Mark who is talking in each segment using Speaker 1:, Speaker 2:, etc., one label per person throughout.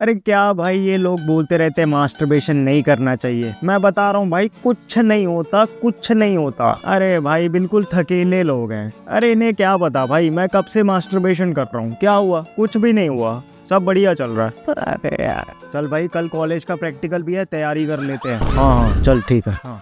Speaker 1: अरे क्या भाई, ये लोग बोलते रहते हैं मास्टरबेशन नहीं करना चाहिए। मैं बता रहा हूँ भाई, कुछ नहीं होता, कुछ नहीं होता। अरे भाई बिल्कुल थकेले लोग हैं। अरे इन्हें क्या पता भाई, मैं कब से मास्टरबेशन कर रहा हूँ, क्या हुआ? कुछ भी नहीं हुआ, सब बढ़िया चल रहा है। अरे यार चल भाई, कल कॉलेज का प्रैक्टिकल भी है, तैयारी कर लेते हैं। हाँ चल ठीक है। हाँ।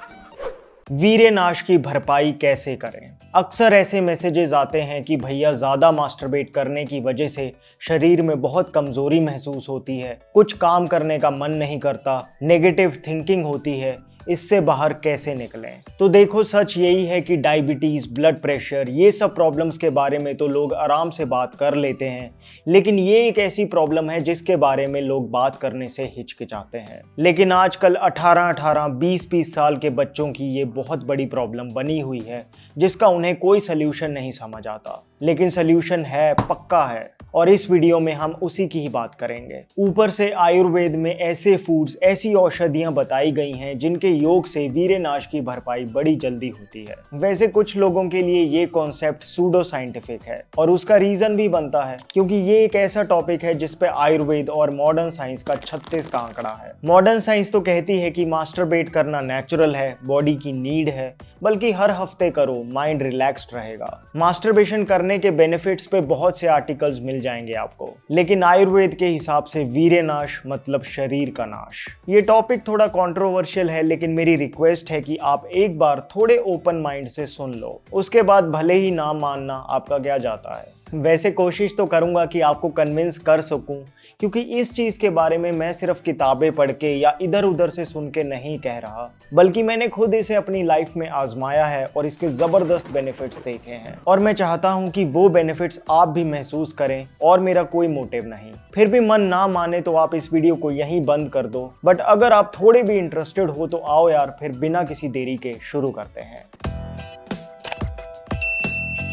Speaker 2: वीर्यनाश की भरपाई कैसे करें? अक्सर ऐसे मैसेजेस आते हैं कि भैया ज़्यादा मास्टरबेट करने की वजह से शरीर में बहुत कमज़ोरी महसूस होती है, कुछ काम करने का मन नहीं करता, नेगेटिव थिंकिंग होती है, इससे बाहर कैसे निकलें? तो देखो, सच यही है कि डायबिटीज़, ब्लड प्रेशर, ये सब प्रॉब्लम्स के बारे में तो लोग आराम से बात कर लेते हैं, लेकिन ये एक ऐसी प्रॉब्लम है जिसके बारे में लोग बात करने से हिचकिचाते हैं। लेकिन आजकल 18-18, 20-20 साल के बच्चों की ये बहुत बड़ी प्रॉब्लम बनी हुई है, जिसका उन्हें कोई सल्यूशन नहीं समझ आता। लेकिन सल्यूशन है, पक्का है, और इस वीडियो में हम उसी की ही बात करेंगे। ऊपर से आयुर्वेद में ऐसे फूड्स, ऐसी औषधियां बताई गई हैं जिनके योग से वीर्यनाश की भरपाई बड़ी जल्दी होती है। वैसे कुछ लोगों के लिए ये कॉन्सेप्ट सूडो साइंटिफिक है, और उसका रीजन भी बनता है, क्योंकि ये एक ऐसा टॉपिक है जिसपे आयुर्वेद और मॉडर्न साइंस का 36 का आंकड़ा है। मॉडर्न साइंस तो कहती है कि मास्टरबेट करना नेचुरल है, बॉडी की नीड है, बल्कि हर हफ्ते करो, माइंड रिलैक्स्ड रहेगा। मास्टरबेशन करने के बेनिफिट्स पे बहुत से आर्टिकल्स मिल जाएंगे आपको, लेकिन आयुर्वेद के हिसाब से वीर्यनाश मतलब शरीर का नाश। ये टॉपिक थोड़ा कंट्रोवर्शियल है, लेकिन मेरी रिक्वेस्ट है कि आप एक बार थोड़े ओपन माइंड से सुन लो, उसके बाद भले ही ना मानना, आपका क्या जाता है। वैसे कोशिश तो करूंगा कि आपको कन्विंस कर सकूं, क्योंकि इस चीज़ के बारे में मैं सिर्फ किताबें पढ़ के या इधर उधर से सुन के नहीं कह रहा, बल्कि मैंने खुद इसे अपनी लाइफ में आजमाया है और इसके ज़बरदस्त बेनिफिट्स देखे हैं, और मैं चाहता हूं कि वो बेनिफिट्स आप भी महसूस करें, और मेरा कोई मोटिव नहीं। फिर भी मन ना माने तो आप इस वीडियो को यहीं बंद कर दो, बट अगर आप थोड़े भी इंटरेस्टेड हो तो आओ यार, फिर बिना किसी देरी के शुरू करते हैं।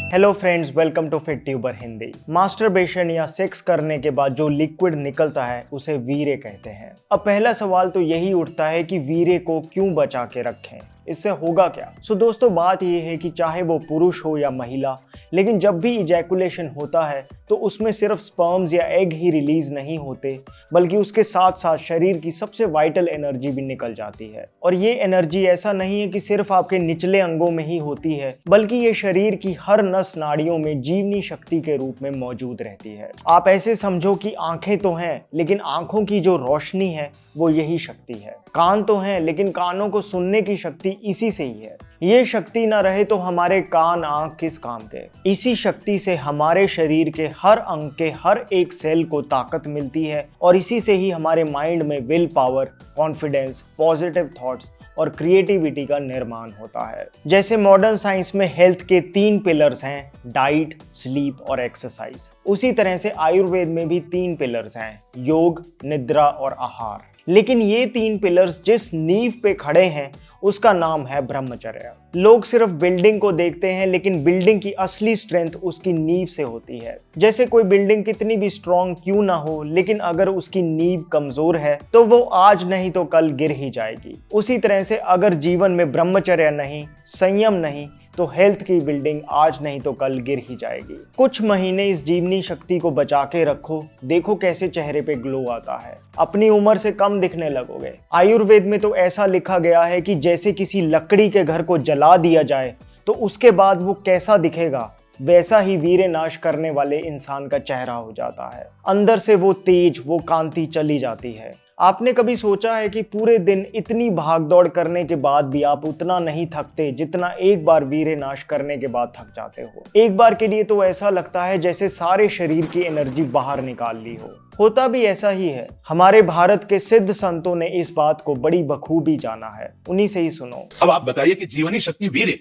Speaker 2: Hello friends, welcome to Fit Tuber Hindi. Masturbation या सेक्स करने के बाद जो लिक्विड निकलता है उसे वीर्य कहते हैं। अब पहला सवाल तो यही उठता है कि वीर्य को क्यों बचा के रखें, इससे होगा क्या? सो दोस्तों, बात यह है कि चाहे वो पुरुष हो या महिला, लेकिन जब भी इजैकुलेशन होता है तो उसमें सिर्फ स्पर्म्स या एग ही रिलीज नहीं होते, बल्कि उसके साथ साथ शरीर की सबसे वाइटल एनर्जी भी निकल जाती है। और ये एनर्जी ऐसा नहीं है कि सिर्फ आपके निचले अंगों में ही होती है, बल्कि ये शरीर की हर नस नाड़ियों में जीवनी शक्ति के रूप में मौजूद रहती है। आप ऐसे समझो कि आंखें तो हैं, लेकिन आंखों की जो रोशनी है वो यही शक्ति है। कान तो हैं, लेकिन कानों को सुनने की शक्ति इसी से ही है। ये शक्ति ना रहे तो हमारे कान आंख किस काम के? इसी शक्ति से हमारे शरीर के हर अंग के हर एक सेल को ताकत मिलती है, और इसी से ही हमारे माइंड में will power, confidence, positive thoughts और क्रिएटिविटी का निर्माण होता है। जैसे मॉडर्न साइंस में हेल्थ के 3 पिलर्स हैं, डाइट, स्लीप और एक्सरसाइज, उसी तरह से आयुर्वेद में भी 3 पिलर्स हैं, योग, निद्रा और आहार। लेकिन ये 3 पिलर्स जिस नींव पे खड़े हैं उसका नाम है ब्रह्मचर्य। लोग सिर्फ बिल्डिंग को देखते हैं, लेकिन बिल्डिंग की असली स्ट्रेंथ उसकी नींव से होती है। जैसे कोई बिल्डिंग कितनी भी स्ट्रॉन्ग क्यों ना हो, लेकिन अगर उसकी नींव कमजोर है तो वो आज नहीं तो कल गिर ही जाएगी। उसी तरह से अगर जीवन में ब्रह्मचर्य नहीं, संयम नहीं, तो हेल्थ की बिल्डिंग आज नहीं तो कल गिर ही जाएगी। कुछ महीने इस जीवनी शक्ति को बचा के रखो, देखो कैसे चेहरे पे ग्लो आता है, अपनी उम्र से कम दिखने लगोगे। आयुर्वेद में तो ऐसा लिखा गया है कि जैसे किसी लकड़ी के घर को जला दिया जाए तो उसके बाद वो कैसा दिखेगा, वैसा ही वीर्यनाश करने वाले इंसान का चेहरा हो जाता है। अंदर से वो तेज, वो कांति चली जाती है। आपने कभी सोचा है कि पूरे दिन इतनी भागदौड़ करने के बाद भी आप उतना नहीं थकते जितना एक बार वीर्यनाश करने के बाद थक जाते हो? एक बार के लिए तो ऐसा लगता है जैसे सारे शरीर की एनर्जी बाहर निकाल ली हो। होता भी ऐसा ही है। हमारे भारत के सिद्ध संतों ने इस बात को बड़ी बखूबी जाना है, उन्हीं से ही सुनो।
Speaker 3: अब आप बताइए कि जीवनी शक्ति वीर्य,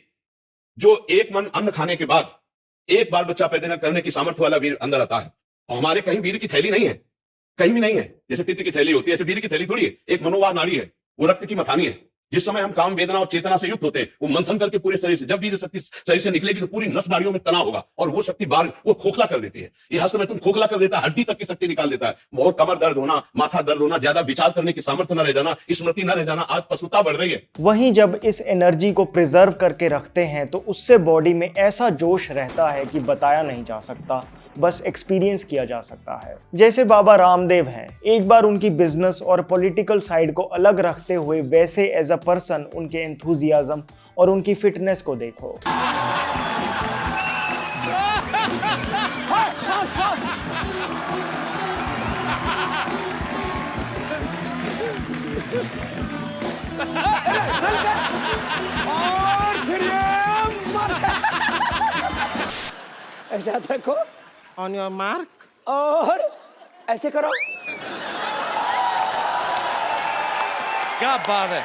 Speaker 3: जो एक मन अन्न खाने के बाद एक बार बच्चा पैदा करने की सामर्थ्य वाला वीर अंदर आता है, और हमारे कहीं वीर की थैली नहीं है, कहीं भी नहीं है। जैसे पित्त की थैली होती है, ऐसे वीर की थैली थोड़ी है। एक मनोवाह नाड़ी है, वो रक्त की मथानी है। जिस समय हम काम, वेदना और चेतना से युक्त होते हैं, वो मंथन करके पूरे शरीर से, जब वीर शक्ति शरीर से निकलेगी तो पूरी नस नाड़ियों में तनाव होगा, और वो शक्ति बाहर वो खोखला कर देती है। ये हस्त में तुम खोखला कर देता है, हड्डी तक की शक्ति निकाल देता है। और कमर दर्द होना, माथा दर्द होना, ज्यादा विचार करने की सामर्थ्य न रह जाना, स्मृति न रह जाना, आज पशुता बढ़ रही है।
Speaker 2: वहीं जब इस एनर्जी को प्रिजर्व करके रखते हैं तो उससे बॉडी में ऐसा जोश रहता है कि बताया नहीं जा सकता। बस एक्सपीरियंस किया जा सकता है। जैसे बाबा रामदेव हैं, एक बार उनकी बिजनेस और पॉलिटिकल साइड को अलग रखते हुए वैसे एज अ पर्सन उनके एंथुजियाज्म और उनकी फिटनेस को देखो।
Speaker 4: ऐसा देखो,
Speaker 5: ऑन योर मार्क,
Speaker 4: और ऐसे करो।
Speaker 5: क्या बात है।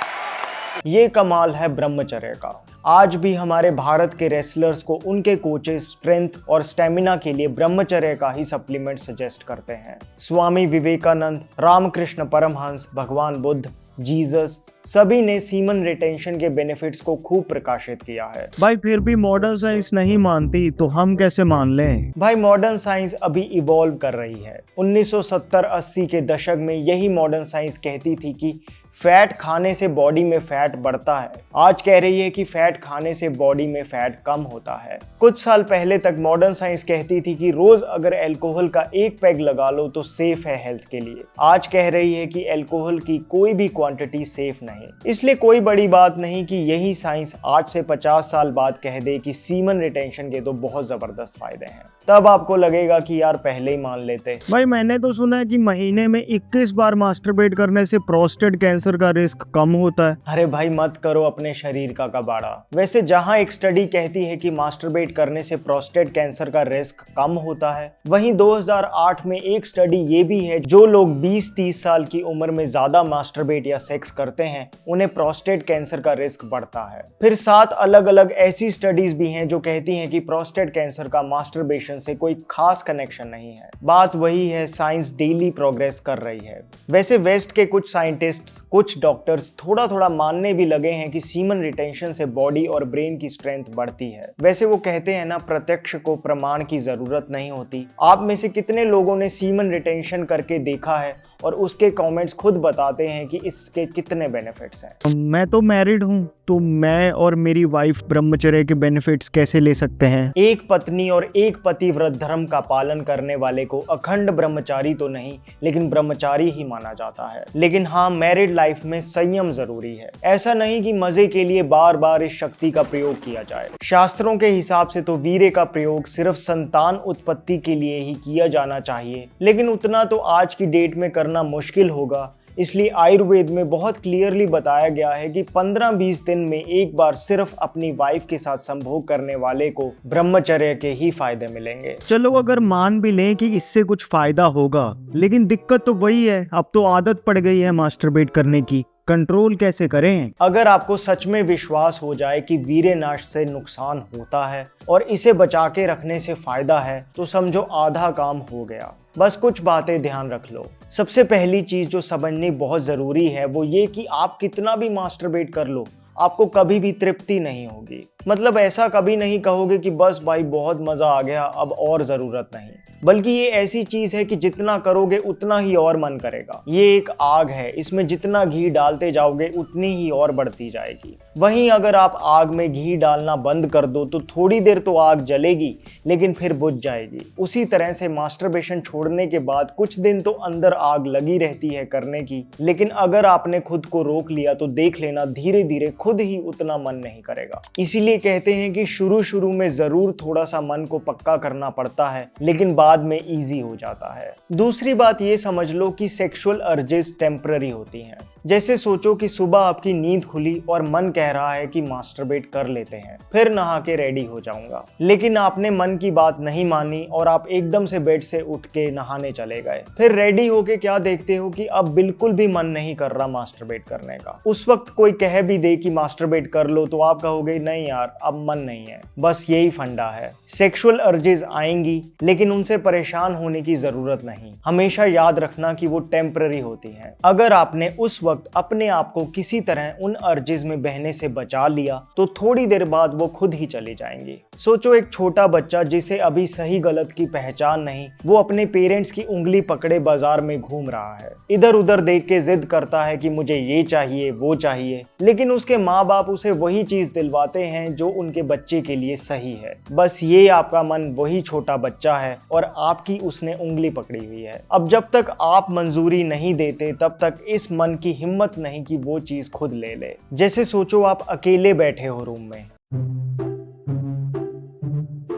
Speaker 2: ये कमाल है ब्रह्मचर्य का। आज भी हमारे भारत के रेसलर्स को उनके कोचेस स्ट्रेंथ और स्टेमिना के लिए ब्रह्मचर्य का ही सप्लीमेंट सजेस्ट करते हैं। स्वामी विवेकानंद, रामकृष्ण परमहंस, भगवान बुद्ध, जीसस, सभी ने सीमन रिटेंशन के बेनिफिट्स को खूब प्रकाशित किया है।
Speaker 1: भाई फिर भी मॉडर्न साइंस नहीं मानती तो हम कैसे मान लें?
Speaker 2: भाई मॉडर्न साइंस अभी इवॉल्व कर रही है। 1970-80 के दशक में यही मॉडर्न साइंस कहती थी कि फैट खाने से बॉडी में फैट बढ़ता है। आज कह रही है कि फैट खाने से बॉडी में फैट कम होता है। कुछ साल पहले तक मॉडर्न साइंस कहती थी कि रोज अगर अल्कोहल का एक पैग लगा लो तो सेफ है हेल्थ के लिए। आज कह रही है कि अल्कोहल की कोई भी क्वांटिटी सेफ नहीं। इसलिए कोई बड़ी बात नहीं कि यही साइंस आज से 50 साल बाद कह दे कि सीमन रिटेंशन के तो बहुत जबरदस्त फायदे हैं। तब आपको लगेगा कि यार पहले ही मान लेते।
Speaker 1: भाई मैंने तो सुना है कि महीने में 21 बार मास्टरबेट करने से प्रोस्टेट कैंसर का रिस्क कम होता है।
Speaker 2: अरे भाई मत करो अपने शरीर का कबाड़ा। वैसे जहां एक स्टडी कहती है कि मास्टरबेट करने से प्रोस्टेट कैंसर का रिस्क कम होता है, वहीं 2008 में एक स्टडी ये भी है जो लोग 20-30 साल की उम्र में ज्यादा मास्टरबेट या सेक्स करते हैं उन्हें प्रोस्टेट कैंसर का रिस्क बढ़ता है। फिर 7 अलग अलग ऐसी स्टडीज भी हैं जो कहती हैं कि प्रोस्टेट कैंसर का मास्टरबेशन से कोई खास कनेक्शन नहीं है। बात वही है, साइंस डेली प्रोग्रेस कर रही है। वैसे वेस्ट के कुछ साइंटिस्ट्स, कुछ डॉक्टर्स थोड़ा थोड़ा मानने भी लगे हैं कि सीमन रिटेंशन से बॉडी और ब्रेन की स्ट्रेंथ बढ़ती है। वैसे वो कहते हैं ना, प्रत्यक्ष को प्रमाण की जरूरत नहीं होती। आप में से कितने लोगों ने सीमन रिटेंशन करके देखा है और उसके कमेंट्स खुद बताते हैं कि इसके कितने बेनिफिट्स हैं।
Speaker 1: मैं तो मैरिड हूँ, तो मैं और मेरी वाइफ ब्रह्मचर्य के बेनिफिट्स कैसे ले सकते हैं?
Speaker 2: एक पत्नी और एक पतिव्रत धर्म का पालन करने वाले को अखंड ब्रह्मचारी तो नहीं लेकिन ब्रह्मचारी ही माना जाता है। लेकिन हाँ, मैरिड लाइफ में संयम जरूरी है। ऐसा नहीं कि मजे के लिए बार बार इस शक्ति का प्रयोग किया जाए। शास्त्रों के हिसाब से तो वीर्य का प्रयोग सिर्फ संतान उत्पत्ति के लिए ही किया जाना चाहिए, लेकिन उतना तो आज की डेट में करना मुश्किल होगा। इसलिए आयुर्वेद में बहुत क्लियरली बताया गया है कि 15-20 दिन में एक बार सिर्फ अपनी वाइफ के साथ संभोग करने वाले को ब्रह्मचर्य के ही फायदे मिलेंगे।
Speaker 1: चलो अगर मान भी लें कि इससे कुछ फायदा होगा, लेकिन दिक्कत तो वही है, अब तो आदत पड़ गई है मास्टरबेट करने की। कंट्रोल कैसे करें?
Speaker 2: अगर आपको सच में विश्वास हो जाए कि वीर्य नाश से नुकसान होता है और इसे बचा के रखने से फायदा है, तो समझो आधा काम हो गया। बस कुछ बातें ध्यान रख लो। सबसे पहली चीज जो समझनी बहुत जरूरी है वो ये कि आप कितना भी मास्टरबेट कर लो, आपको कभी भी तृप्ति नहीं होगी। मतलब ऐसा कभी नहीं कहोगे कि बस भाई बहुत मजा आ गया, अब और जरूरत नहीं। बल्कि ये ऐसी चीज है कि जितना करोगे उतना ही और मन करेगा। ये एक आग है, इसमें जितना घी डालते जाओगे उतनी ही और बढ़ती जाएगी। वहीं अगर आप आग में घी डालना बंद कर दो तो थोड़ी देर तो आग जलेगी लेकिन फिर बुझ जाएगी। उसी तरह से मास्टरबेशन छोड़ने के बाद कुछ दिन तो अंदर आग लगी रहती है करने की, लेकिन अगर आपने खुद को रोक लिया तो देख लेना धीरे धीरे खुद ही उतना मन नहीं करेगा। इसीलिए कहते हैं कि शुरू में जरूर थोड़ा सा मन को पक्का करना पड़ता है, लेकिन बाद में इजी हो जाता है। दूसरी बात ये समझ लो कि सेक्सुअल अर्जेस टेम्पररी होती हैं। जैसे सोचो कि सुबह आपकी नींद खुली और मन कह रहा है कि मास्टरबेट कर लेते हैं, फिर नहा के रेडी हो जाऊंगा, लेकिन आपने मन की बात नहीं मानी और आप एकदम से बेड से उठ के नहाने चले गए। फिर रेडी होके क्या देखते हो कि अब बिल्कुल भी मन नहीं कर रहा मास्टरबेट करने का। उस वक्त कोई कह भी दे कि मास्टरबेट कर लो तो आप कहोगे नहीं यार अब मन नहीं है। बस यही फंडा है। सेक्सुअल अर्जेस आएंगी लेकिन उनसे परेशान होने की जरूरत नहीं। हमेशा याद रखना कि वो टेम्पररी होती हैं। अगर आपने उस वक्त अपने आप को किसी तरह उन अर्जेस में बहने से बचा लिया तो थोड़ी देर बाद वो खुद ही चली जाएंगी। सोचो एक छोटा बच्चा जिसे अभी सही गलत की पहचान नहीं, वो अपने पेरेंट्स की उंगली पकड़े बाजार में घूम रहा है, इधर उधर देख के जिद करता है कि मुझे ये चाहिए वो चाहिए, लेकिन उसके माँ बाप उसे वही चीज दिलवाते हैं जो उनके बच्चे के लिए सही है। बस ये आपका मन वही छोटा बच्चा है और आपकी उसने उंगली पकड़ी हुई है। अब जब तक आप मंजूरी नहीं देते तब तक इस मन की हिम्मत नहीं कि वो चीज खुद ले ले। जैसे सोचो आप अकेले बैठे हो रूम में।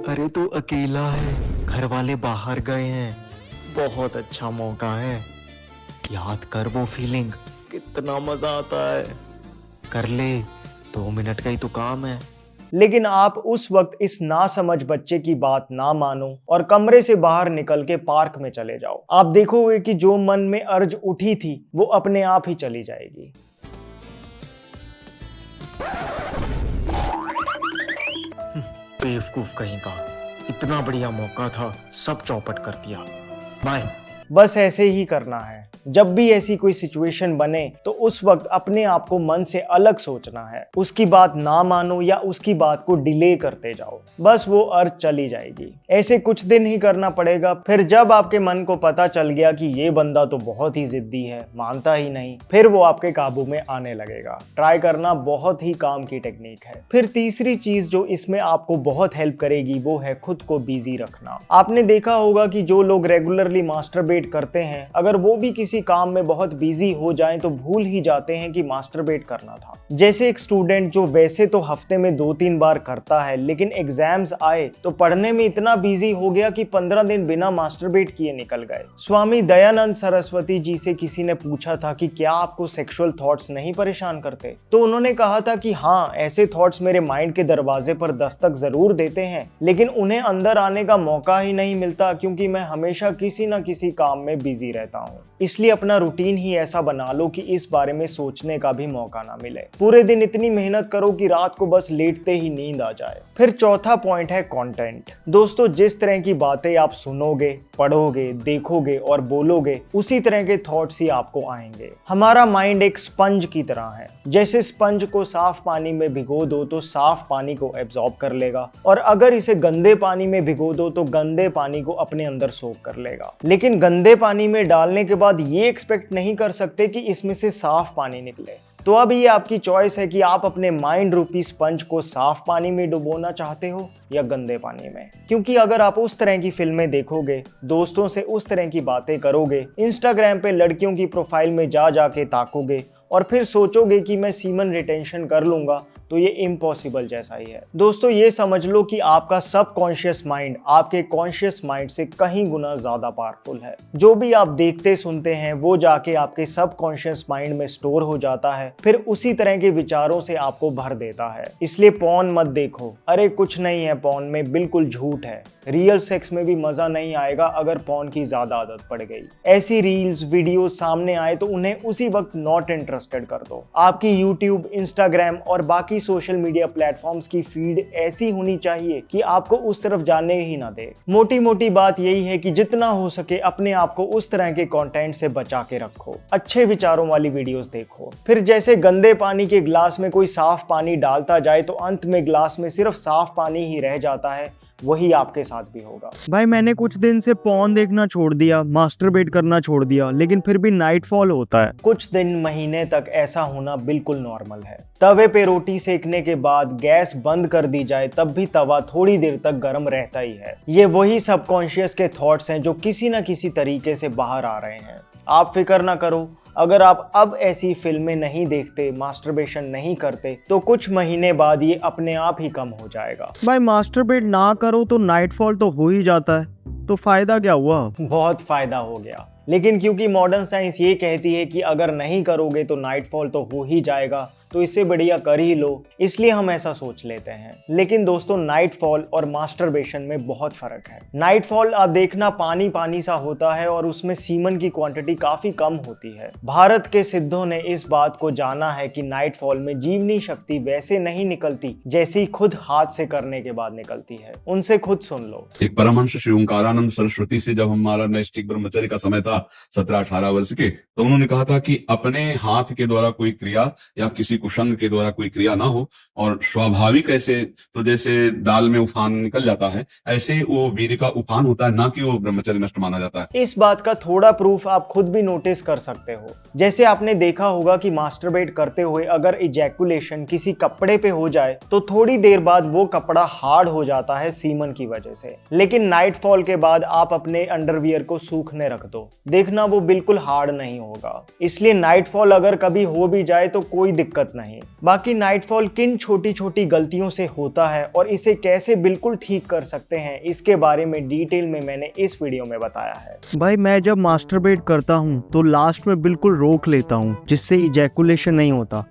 Speaker 1: अरे तू अकेला है, घर वाले बाहर गए हैं, बहुत अच्छा मौका है, याद कर वो फीलिंग, कितना मजा आता है, कर ले, 2 मिनट का ही तो काम है।
Speaker 2: लेकिन आप उस वक्त इस नासमझ बच्चे की बात ना मानो और कमरे से बाहर निकल के पार्क में चले जाओ। आप देखोगे कि जो मन में अर्ज उठी थी वो अपने आप ही चली जाएगी।
Speaker 1: बेवकूफ कहीं का, इतना बढ़िया मौका था, सब चौपट कर दिया। बाय।
Speaker 2: बस ऐसे ही करना है। जब भी ऐसी कोई सिचुएशन बने तो उस वक्त अपने आप को मन से अलग सोचना है, उसकी बात ना मानो या उसकी बात को डिले करते जाओ, बस वो अर्ज चली जाएगी। ऐसे कुछ दिन ही करना पड़ेगा, फिर जब आपके मन को पता चल गया कि ये बंदा तो बहुत ही जिद्दी है, मानता ही नहीं, फिर वो आपके काबू में आने लगेगा। ट्राई करना बहुत ही काम की टेक्निक है। फिर तीसरी चीज जो इसमें आपको बहुत हेल्प करेगी वो है खुद को बिजी रखना। आपने देखा होगा कि जो लोग रेगुलरली मास्टरबेट करते हैं, अगर वो भी किसी काम में बहुत बिजी हो जाएं तो भूल ही जाते हैं कि मास्टरबेट करना था। जैसे एक स्टूडेंट जो वैसे तो हफ्ते में 2-3 बार करता है, लेकिन एग्जाम्स आए तो पढ़ने में इतना बिजी हो गया कि 15 दिन बिना मास्टरबेट किए निकल गए। स्वामी दयानंद सरस्वती जी से किसी ने पूछा था कि क्या आपको सेक्सुअल थॉट्स नहीं परेशान करते, तो उन्होंने कहा था कि हाँ, ऐसे थॉट्स मेरे माइंड के दरवाजे पर दस्तक जरूर देते हैं, लेकिन उन्हें अंदर आने का मौका ही नहीं मिलता क्योंकि मैं हमेशा किसी न किसी काम में बिजी रहता हूँ। इसलिए अपना रूटीन ही ऐसा बना लो कि इस बारे में सोचने का भी मौका ना मिले। पूरे दिन इतनी मेहनत करो कि रात को बस लेटते ही नींद आ जाए। फिर चौथा पॉइंट है कंटेंट। दोस्तों, जिस तरह की बातें आप सुनोगे, पढ़ोगे, देखोगे और बोलोगे, उसी तरह के थॉट्स ही आपको आएंगे। हमारा माइंड एक स्पंज की तरह है। जैसे स्पंज को साफ पानी में भिगो दो तो साफ पानी को एब्जॉर्ब कर लेगा, और अगर इसे गंदे पानी में भिगो दो तो गंदे पानी को अपने अंदर सोख कर लेगा। लेकिन गंदे पानी में डालने के बाद ये एक्सपेक्ट नहीं कर सकते कि इसमें से साफ पानी निकले। तो अब ये आपकी चॉइस है कि आप अपने माइंड रूपी स्पंज को साफ पानी में डुबोना चाहते हो या गंदे पानी में। क्योंकि अगर आप उस तरह की फिल्में देखोगे, दोस्तों से उस तरह की बातें करोगे, इंस्टाग्राम पे लड़कियों की प्रोफाइल में जा के ताकोगे और फिर सोचोगे कि मैं सीमन रिटेंशन कर लूंगा, तो ये इम्पॉसिबल जैसा ही है। दोस्तों, ये समझ लो कि आपका सबकॉन्शियस माइंड आपके कॉन्शियस माइंड से कहीं गुना ज्यादा पावरफुल है। जो भी आप देखते सुनते हैं वो जाके आपके सबकॉन्शियस माइंड में स्टोर हो जाता है, फिर उसी तरह के विचारों से आपको भर देता है। इसलिए पॉर्न मत देखो। अरे कुछ नहीं है पॉर्न में, बिल्कुल झूठ है। रियल सेक्स में भी मजा नहीं आएगा अगर पॉर्न की ज्यादा आदत पड़ गई। ऐसी रील्स वीडियो सामने आए तो उन्हें उसी वक्त नॉट इंटरेस्टेड कर दो। आपकी यूट्यूब, इंस्टाग्राम और बाकी सोशल मीडिया प्लेटफॉर्म्स की फीड ऐसी होनी चाहिए कि आपको उस तरफ जाने ही ना दे। मोटी मोटी बात यही है कि जितना हो सके अपने आप को उस तरह के कंटेंट से बचा के रखो। अच्छे विचारों वाली वीडियोस देखो। फिर जैसे गंदे पानी के ग्लास में कोई साफ पानी डालता जाए तो अंत में ग्लास में सिर्फ साफ पानी ही रह जाता है, वही आपके साथ भी होगा।
Speaker 1: भाई मैंने कुछ दिन से पॉर्न देखना छोड़ दिया, मास्टरबेट करना छोड़ दिया, लेकिन फिर भी नाइटफॉल होता है।
Speaker 2: कुछ दिन महीने तक ऐसा होना बिल्कुल नॉर्मल है। तवे पे रोटी सेकने के बाद गैस बंद कर दी जाए तब भी तवा थोड़ी देर तक गर्म रहता ही है। ये वही सबकॉन्शियस के थॉट्स हैं जो किसी न किसी तरीके से बाहर आ रहे हैं। आप फिक्र ना करो, अगर आप अब ऐसी फिल्में नहीं देखते, मास्टरबेशन नहीं करते, तो कुछ महीने बाद ये अपने आप ही कम हो जाएगा।
Speaker 1: भाई मास्टरबेट ना करो तो नाइटफॉल तो हो ही जाता है, तो फायदा क्या हुआ?
Speaker 2: बहुत फायदा हो गया, लेकिन क्योंकि मॉडर्न साइंस ये कहती है कि अगर नहीं करोगे तो नाइटफॉल तो हो ही जाएगा, तो इससे बढ़िया कर ही लो, इसलिए हम ऐसा सोच लेते हैं। लेकिन दोस्तों नाइटफॉल और मास्टरबेशन में बहुत फर्क है। नाइटफॉल आप देखना पानी पानी सा होता है और उसमें सीमन की क्वांटिटी काफी कम होती है। भारत के सिद्धों ने इस बात को जाना है कि नाइटफॉल में जीवनी शक्ति वैसे नहीं निकलती जैसी खुद हाथ से करने के बाद निकलती है। उनसे खुद सुन लो।
Speaker 3: एक परमहंस श्री ओंकारानंद सरस्वती से जब हमारा नैष्ठिक ब्रह्मचर्य का समय था 17-18 वर्ष के, तो उन्होंने कहा था कि अपने हाथ के द्वारा कोई क्रिया या किसी कुशंग के द्वारा कोई क्रिया ना हो, और स्वाभाविक ऐसे तो जैसे दाल में उफान निकल जाता है ऐसे वो वीर्य का उफान होता है, ना कि वो ब्रह्मचर्य नष्ट माना जाता है।
Speaker 2: इस बात का थोड़ा प्रूफ आप खुद भी नोटिस कर सकते हो। जैसे आपने देखा होगा कि मास्टरबेट करते हुए अगर इजैकुलेशन किसी कपड़े पे हो जाए तो थोड़ी देर बाद वो कपड़ा हार्ड हो जाता है सीमन की वजह से, लेकिन नाइटफॉल के बाद आप अपने अंडरवियर को सूखने रख दो, देखना वो बिल्कुल हार्ड नहीं होगा। इसलिए नाइटफॉल अगर कभी हो भी जाए तो कोई दिक्कत नहीं। बाकी नाइटफॉल किन छोटी छोटी गलतियों से होता है और इसे कैसे बिल्कुल ठीक कर सकते हैं, इसके बारे में डिटेल में मैंने इस वीडियो में बताया है।
Speaker 1: भाई मैं जब मास्टरबेट करता हूँ तो लास्ट में बिल्कुल रोक लेता हूँ जिससे इजैकुलेशन नहीं होता,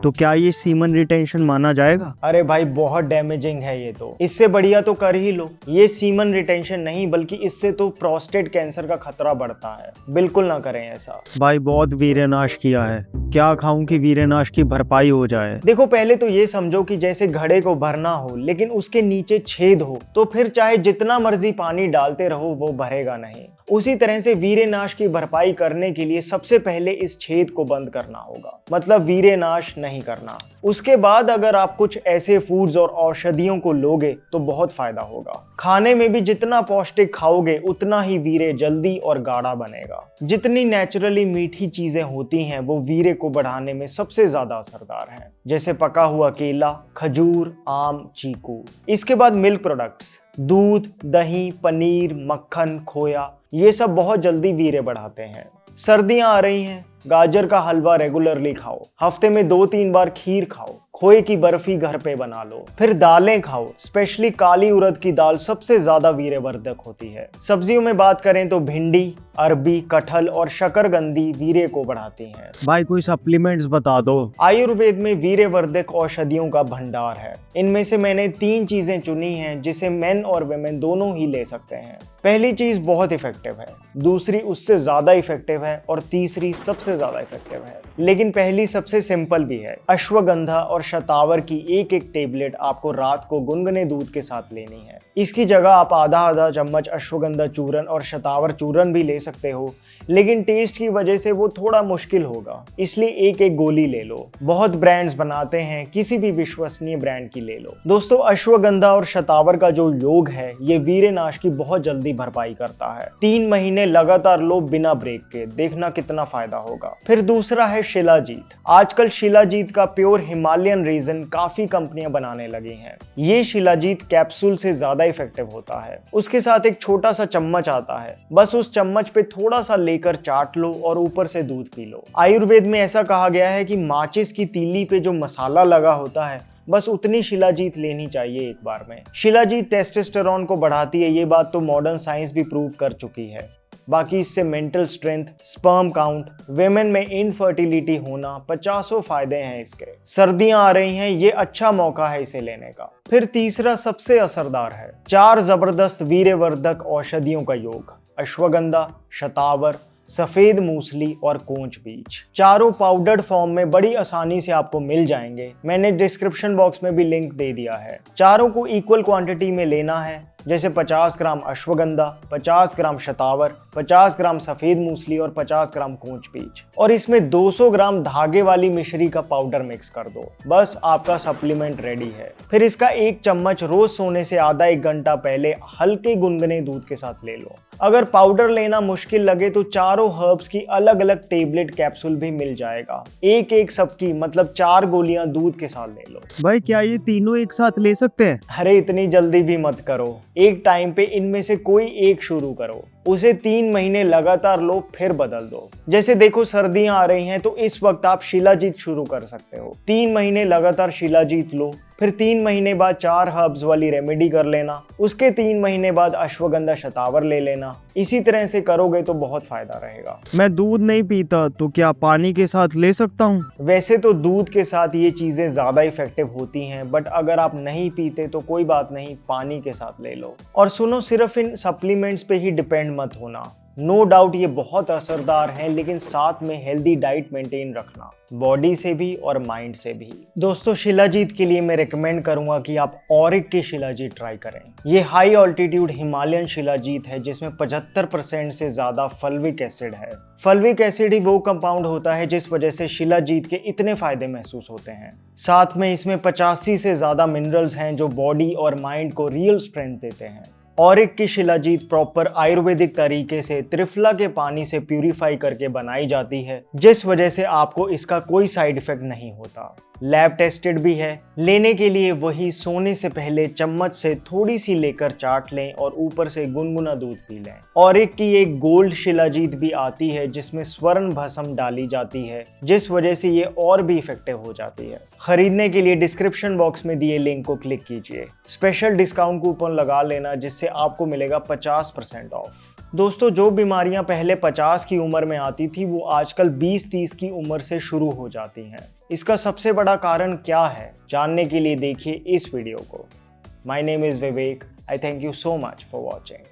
Speaker 1: तो क्या ये सीमन रिटेंशन माना जाएगा?
Speaker 2: अरे भाई बहुत डैमेजिंग है ये तो, इससे बढ़िया तो कर ही लो। ये सीमन रिटेंशन नहीं बल्कि इससे तो प्रोस्टेट कैंसर का खतरा बढ़ता है, बिल्कुल ना करें ऐसा।
Speaker 1: भाई बहुत वीर्यनाश किया है, क्या खाऊं कि वीर्यनाश की भरपाई हो जाए?
Speaker 2: देखो पहले तो ये समझो कि जैसे घड़े को भरना हो लेकिन उसके नीचे छेद हो, तो फिर चाहे जितना मर्जी पानी डालते रहो वो भरेगा नहीं। उसी तरह से वीर्यनाश की भरपाई करने के लिए सबसे पहले इस छेद को बंद करना होगा, मतलब वीर्यनाश नहीं करना। उसके बाद अगर आप कुछ ऐसे फूड्स और औषधियों को लोगे तो बहुत फायदा होगा। खाने में भी जितना पौष्टिक खाओगे उतना ही वीर्य जल्दी और गाढ़ा बनेगा। जितनी नेचुरली मीठी चीजें होती हैं वो वीर्य को बढ़ाने में सबसे ज्यादा असरदार हैं, जैसे पका हुआ केला, खजूर, आम, चीकू। इसके बाद मिल्क प्रोडक्ट्स, दूध, दही, पनीर, मक्खन, खोया, ये सब बहुत जल्दी वीर्य बढ़ाते हैं। सर्दियां आ रही हैं, गाजर का हलवा रेगुलरली खाओ, हफ्ते में 2-3 बार खीर खाओ, खोए की बर्फी घर पे बना लो, फिर दालें खाओ, स्पेशली काली उड़द की दाल सबसे ज्यादा वीर्यवर्धक होती है। सब्जियों में बात करें तो भिंडी, अरबी, कटहल और शकरकंदी वीर्य को बढ़ाती हैं।
Speaker 1: भाई कोई सप्लीमेंट्स बता दो।
Speaker 2: आयुर्वेद में वीर्यवर्धक औषधियों का भंडार है। इनमें से मैंने 3 चीजें चुनी हैं जिसे मेन और वेमेन दोनों ही ले सकते हैं। पहली चीज बहुत इफेक्टिव है, दूसरी उससे ज्यादा इफेक्टिव है और तीसरी सबसे ज्यादा इफेक्टिव है। लेकिन पहली सबसे सिंपल भी है। अश्वगंधा और शतावर की एक टेबलेट आपको रात को गुनगुने दूध के साथ लेनी है। इसकी जगह आप आधा चम्मच अश्वगंधा चूरन और शतावर चूरन भी ले सकते हो, लेकिन टेस्ट की वजह से वो थोड़ा मुश्किल होगा, इसलिए एक गोली ले लो। बहुत ब्रांड्स बनाते हैं, किसी भी विश्वसनीय ब्रांड की ले लो। दोस्तों अश्वगंधा और शतावर का जो योग है ये वीर्यनाश की बहुत जल्दी भरपाई करता है। 3 महीने लगातार लो बिना ब्रेक के, देखना कितना फायदा होगा। फिर दूसरा है शिलाजीत। आजकल शिलाजीत का प्योर हिमालयन रीजन काफी कंपनियां बनाने लगी हैं। ये शिलाजीत कैप्सूल से ज्यादा इफेक्टिव होता है। उसके साथ एक छोटा सा चम्मच आता है, बस उस चम्मच पे थोड़ा सा लेकर चाट लो और ऊपर से दूध पी लो। आयुर्वेद में ऐसा कहा गया है कि माचिस की तीली पे जो मसाला लगा होता है बस उतनी शिलाजीत लेनी चाहिए एक बार में। शिलाजीत टेस्टोस्टेरोन को बढ़ाती है, ये बात तो मॉडर्न साइंस भी प्रूव कर चुकी है। बाकी इससे mental strength, sperm count, women में इनफर्टिलिटी होना, 50 फायदे हैं इसके। सर्दियां आ रही हैं, ये अच्छा मौका है इसे लेने का। फिर तीसरा सबसे असरदार है 4 जबरदस्त वीर्यवर्धक औषधियों का योग। अश्वगंधा, शतावर, सफेद मूसली और कोंच बीज। चारों पाउडर्ड फॉर्म में बड़ी आसानी से आपको मिल जाएंगे। मैंने डिस्क्रिप्शन बॉक्स में भी लिंक दे दिया है। चारों को इक्वल क्वांटिटी में लेना है, जैसे 50 ग्राम अश्वगंधा, 50 ग्राम शतावर, 50 ग्राम सफेद मूसली और 50 ग्राम कोंच बीज, और इसमें 200 ग्राम धागे वाली मिश्री का पाउडर मिक्स कर दो। बस आपका सप्लीमेंट रेडी है। फिर इसका 1 चम्मच रोज सोने से आधा 1 घंटा पहले हल्के गुनगुने दूध के साथ ले लो। अगर पाउडर लेना मुश्किल लगे तो चारों हर्ब्स की अलग अलग टेबलेट कैप्सूल भी मिल जाएगा। एक सबकी, मतलब 4 गोलियां दूध के साथ ले लो।
Speaker 1: भाई क्या ये तीनों एक साथ ले सकते हैं?
Speaker 2: अरे इतनी जल्दी भी मत करो, एक टाइम पे इनमें से कोई एक शुरू करो। उसे 3 महीने लगातार लो, फिर बदल दो। जैसे देखो सर्दियां आ रही हैं तो इस वक्त आप शिलाजीत शुरू कर सकते हो। 3 महीने लगातार शिलाजीत लो, फिर 3 महीने बाद 4 हर्ब्स वाली रेमेडी कर लेना, उसके 3 महीने बाद अश्वगंधा शतावर ले लेना। इसी तरह से करोगे तो बहुत फायदा रहेगा।
Speaker 1: मैं दूध नहीं पीता तो क्या पानी के साथ ले सकता हूँ?
Speaker 2: वैसे तो दूध के साथ ये चीजें ज्यादा इफेक्टिव होती हैं, बट अगर आप नहीं पीते तो कोई बात नहीं, पानी के साथ ले लो। और सुनो, सिर्फ इन सप्लीमेंट्स पे ही डिपेंड मत होना। नो डाउट ये बहुत असरदार हैं, लेकिन साथ में हेल्दी डाइट मेंटेन रखना, बॉडी से भी और माइंड से भी। दोस्तों शिलाजीत के लिए मैं रिकमेंड करूंगा कि आप ऑरिक की शिलाजीत ट्राई करें। ये हाई ऑल्टीट्यूड हिमालयन शिलाजीत है जिसमें 75% से ज्यादा फल्विक एसिड है। फल्विक एसिड ही वो कंपाउंड होता है जिस वजह से शिलाजीत के इतने फायदे महसूस होते हैं। साथ में इसमें 85 से ज्यादा मिनरल्स हैं जो बॉडी और माइंड को रियल स्ट्रेंथ देते हैं। ऑरिक की शिलाजीत प्रॉपर आयुर्वेदिक तरीके से त्रिफला के पानी से प्यूरिफाई करके बनाई जाती है, जिस वजह से आपको इसका कोई साइड इफेक्ट नहीं होता। लैब टेस्टेड भी है। लेने के लिए वही सोने से पहले चम्मच से थोड़ी सी लेकर चाट लें और ऊपर से गुनगुना दूध पी लें। ऑरिक की एक गोल्ड शिलाजीत भी आती है जिसमें स्वर्ण भस्म डाली जाती है, जिस वजह से ये और भी इफेक्टिव हो जाती है। खरीदने के लिए डिस्क्रिप्शन बॉक्स में दिए लिंक को क्लिक कीजिए। स्पेशल डिस्काउंट कूपन लगा लेना जिससे आपको मिलेगा 50% ऑफ। दोस्तों जो बीमारियां पहले 50 की उम्र में आती थी वो आजकल 20-30 की उम्र से शुरू हो जाती हैं। इसका सबसे बड़ा कारण क्या है, जानने के लिए देखिए इस वीडियो को। My name is Vivek. I thank you so much for watching.